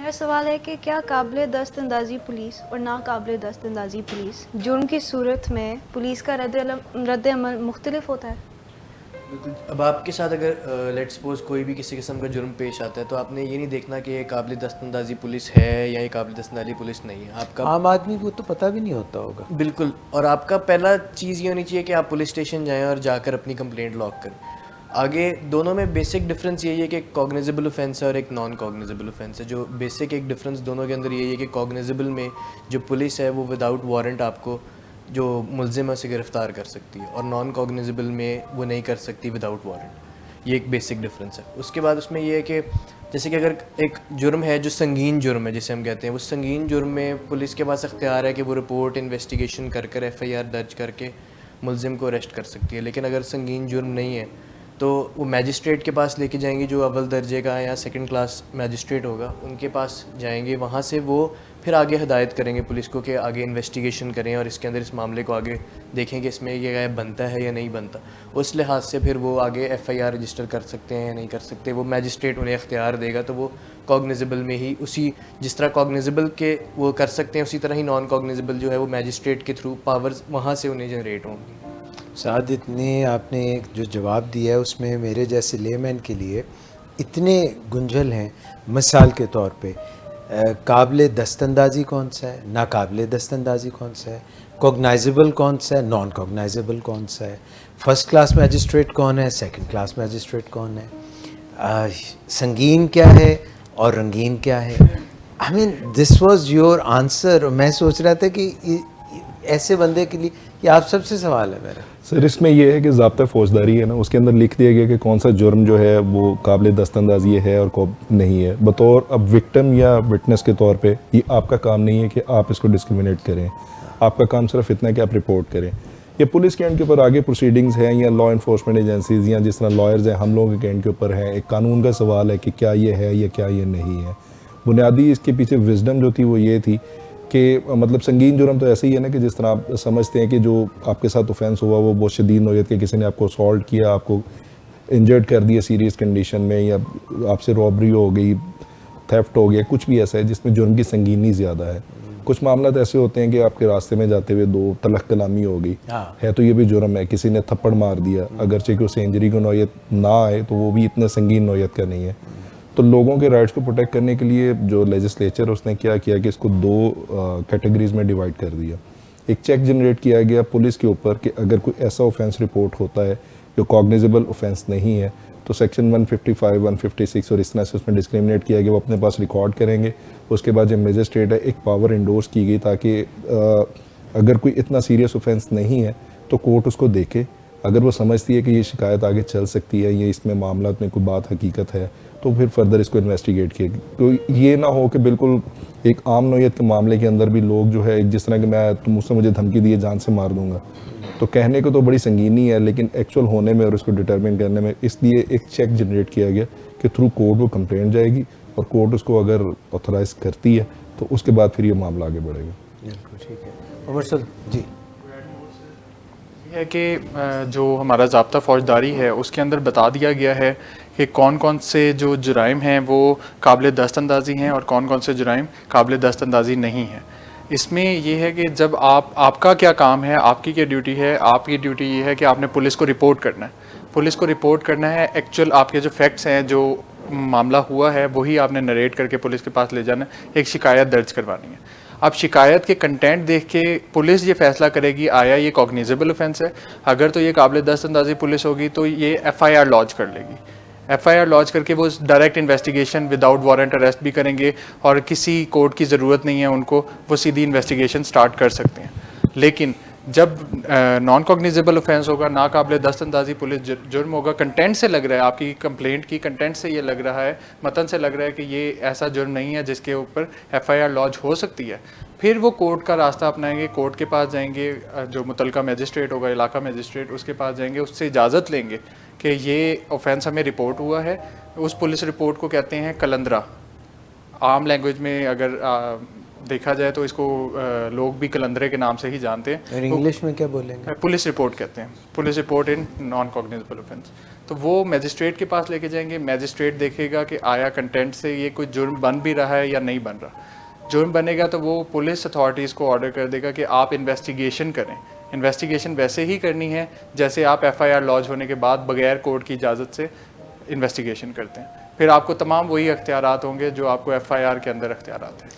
मेरा सवाल है कि क्या काबिल दस्तंदाज़ी पुलिस और नाकाबिल दस्तंदाज़ी पुलिस जुर्म की सूरत में पुलिस का रद्द-अमल मुख्तलिफ होता है? बिल्कुल। अब आपके साथ अगर लेट्स सपोज़ कोई भी किसी किस्म का जुर्म पेश आता है तो आपने ये नहीं देखना कि ये काबिल दस्तंदाज़ी पुलिस है या ये काबिल दस्तंदाज़ी पुलिस नहीं है। आपका आम आदमी को तो पता भी नहीं होता होगा। बिल्कुल। और आपका पहला चीज़ ये होनी चाहिए कि आप पुलिस स्टेशन जाएँ और जाकर अपनी कंप्लेंट लॉग करें। आगे दोनों में बेसिक डिफरेंस यही है कि एक कॉग्निजेबल ऑफेंस है और एक नॉन कॉग्निजेबल ऑफेंस है। जो बेसिक एक डिफरेंस दोनों के अंदर यही है कि कॉग्निजेबल में जो पुलिस है वो विदाउट वारंट आपको जो मुलजिम है उसे गिरफ़्तार कर सकती है, और नॉन कॉग्निजेबल में वो नहीं कर सकती विदाउट वारंट। ये एक बेसिक डिफरेंस है। उसके बाद उसमें ये है कि जैसे कि अगर एक जुर्म है जो संगीन जुर्म है जिसे हम कहते हैं, वो संगीन जुर्म में पुलिस के पास अख्तियार है कि वो रिपोर्ट इन्वेस्टिगेशन कर कर FIR दर्ज करके मुलजिम को अरेस्ट कर सकती है। लेकिन अगर संगीन जुर्म नहीं है तो वो मैजिस्ट्रेट के पास लेके जाएंगे, जो अव्वल दर्जे का या सेकंड क्लास मैजिस्ट्रेट होगा उनके पास जाएंगे। वहाँ से वो फिर आगे हदायत करेंगे पुलिस को कि आगे इन्वेस्टिगेशन करें और इसके अंदर इस मामले को आगे देखें कि इसमें ये बनता है या नहीं बनता। उस लिहाज से फिर वो आगे FIR रजिस्टर कर सकते हैं या नहीं कर सकते, वो मैजिस्ट्रेट उन्हें अख्तियार देगा। तो वो कॉग्निजेबल में ही उसी जिस तरह कॉग्निजेबल के वो कर सकते हैं उसी तरह ही नॉन कॉग्निजेबल जो है वो मैजिस्ट्रेट के थ्रू पावर्स वहाँ से उन्हें जनरेट होंगी। सादित ने आपने जो जवाब दिया है उसमें मेरे जैसे लेमैन के लिए इतने गुंझल हैं। मिसाल के तौर पे काबिल दस्तंदाजी कौन सा है, नाकाबिल दस्तंदाजी कौन सा है, कॉग्नाइजेबल कौन सा है, नॉन कॉग्नाइजेबल कौन सा है, फर्स्ट क्लास मैजिस्ट्रेट कौन है, सेकंड क्लास मैजिस्ट्रेट कौन है, संगीन क्या है और रंगीन क्या है। I mean this was your answer. मैं सोच रहा था कि ऐसे बंदे के लिए ये आप सबसे सवाल है मेरा। सर इसमें यह है कि ज़ाब्ता फौजदारी है ना, उसके अंदर लिख दिया गया कि कौन सा जुर्म जो है वो काबिल दस्तंदाजी है और कौन नहीं है। बतौर अब विक्टिम या विटनेस के तौर पे ये आपका काम नहीं है कि आप इसको डिस्क्रिमिनेट करें। आपका काम सिर्फ इतना है कि आप रिपोर्ट करें। ये पुलिस के एंड के ऊपर आगे प्रोसीडिंग्स हैं या लॉ इन्फोर्समेंट एजेंसीज या जिस तरह लॉयर्स हैं हम लोगों के एंड के ऊपर हैं। एक कानून का सवाल है कि क्या ये है या क्या ये नहीं है। बुनियादी इसके पीछे विजडम जो थी वो ये थी कि मतलब संगीन जुर्म तो ऐसे ही है ना कि जिस तरह आप समझते हैं कि जो आपके साथ ऑफेंस हुआ वो बहुत शदीद नौयत के, किसी ने आपको असॉल्ट किया, आपको इंजर्ड कर दिया सीरियस कंडीशन में, या आपसे रॉबरी हो गई, थेफ्ट हो गया, कुछ भी ऐसा है जिसमें जुर्म की संगीनी ज़्यादा है। कुछ मामला तो ऐसे होते हैं कि आपके रास्ते में जाते हुए दो तलख कलामी हो गई है तो ये भी जुर्म है। किसी ने थप्पड़ मार दिया, अगरचे कि उसे इंजरी को नौयत ना आए तो वो भी इतना संगीन नौयत का नहीं है। तो लोगों के राइट्स को प्रोटेक्ट करने के लिए जो लेजिस्लेचर उसने क्या किया कि इसको दो कैटेगरीज में डिवाइड कर दिया। एक चेक जनरेट किया गया पुलिस के ऊपर कि अगर कोई ऐसा ऑफेंस रिपोर्ट होता है जो कॉग्निजेबल ऑफेंस नहीं है तो सेक्शन 155, 156 और इस तरह से उसमें डिस्क्रिमिनेट किया गया, वो अपने पास रिकॉर्ड करेंगे। उसके बाद जो मजिस्ट्रेट है एक पावर इंडोर्स की गई ताकि अगर कोई इतना सीरियस ऑफेंस नहीं है तो कोर्ट उसको देखे। अगर वो समझती है कि ये शिकायत आगे चल सकती है, ये इसमें मामला में कोई बात हकीकत है, तो फिर फर्दर इसको इन्वेस्टिगेट किया। तो ये ना हो कि बिल्कुल एक आम नौयत के मामले के अंदर भी लोग जो है जिस तरह कि मैं तुम उसने मुझे धमकी दी है जान से मार दूंगा, तो कहने को तो बड़ी संगीनी है लेकिन एक्चुअल होने में और उसको डिटरमिन करने में इसलिए एक चेक जनरेट किया गया कि थ्रू कोर्ट वो कंप्लेंट जाएगी और कोर्ट उसको अगर ऑथराइज करती है तो उसके बाद फिर ये मामला आगे बढ़ेगा। बिल्कुल ठीक है। उमर सर जी है कि जो हमारा ज़ाब्ता फ़ौजदारी है उसके अंदर बता दिया गया है कि कौन कौन से जो जुराइम हैं वो काबिल दस्तंदाजी हैं और कौन कौन से जुराइम काबिल दस्तंदाजी नहीं हैं। इसमें ये है कि जब आपका क्या काम है, आपकी क्या ड्यूटी है, आपकी ड्यूटी ये है कि आपने पुलिस को रिपोर्ट करना है। पुलिस को रिपोर्ट करना है, एक्चुअल आपके जो फैक्ट्स हैं, जो मामला हुआ है वही आपने नरेट करके पुलिस के पास ले जाना है, एक शिकायत दर्ज करवानी है। अब शिकायत के कंटेंट देख के पुलिस ये फैसला करेगी आया ये कॉग्निजेबल ऑफेंस है। अगर तो ये काबिल दस्तंदाजी पुलिस होगी तो ये FIR लॉन्च कर लेगी। FIR लॉन्च करके वो direct investigation without warrant arrest भी करेंगे और किसी कोर्ट की ज़रूरत नहीं है उनको, वो सीधी इन्वेस्टिगेशन स्टार्ट कर सकते हैं। लेकिन जब नॉन कॉग्निजेबल ऑफेंस होगा, नाकाबिल दस्तंदाजी पुलिस जुर्म होगा, कंटेंट से लग रहा है, आपकी कंप्लेंट की कंटेंट से ये लग रहा है, मतन से लग रहा है कि ये ऐसा जुर्म नहीं है जिसके ऊपर FIR लॉन्च हो सकती है, फिर वो कोर्ट का रास्ता अपनाएंगे, कोर्ट के पास जाएंगे, जो मुतलका मजिस्ट्रेट होगा, इलाका मजिस्ट्रेट, उसके पास जाएंगे, उससे इजाज़त लेंगे कि ये ऑफेंस हमें रिपोर्ट हुआ है। उस पुलिस रिपोर्ट को कहते हैं कलंदरा। आम लैंग्वेज में अगर देखा जाए तो इसको लोग भी कलंदरे के नाम से ही जानते हैं। और इंग्लिश में क्या बोलेंगे? पुलिस रिपोर्ट कहते हैं, police report in non cognizable offence. तो वो मैजिस्ट्रेट के पास लेके जाएंगे, मैजिस्ट्रेट देखेगा कि आया कंटेंट से ये कोई जुर्म बन भी रहा है या नहीं बन रहा। जुर्म बनेगा तो वो पुलिस अथॉरिटीज़ को ऑर्डर कर देगा कि आप इन्वेस्टिगेशन करें। इन्वेस्टिगेशन वैसे ही करनी है जैसे आप FIR लॉन्च होने के बाद बगैर कोर्ट की इजाज़त से इन्वेस्टिगेशन करते हैं। फिर आपको तमाम वही अख्तियारात होंगे जो आपको FIR के अंदर अख्तियारात हैं।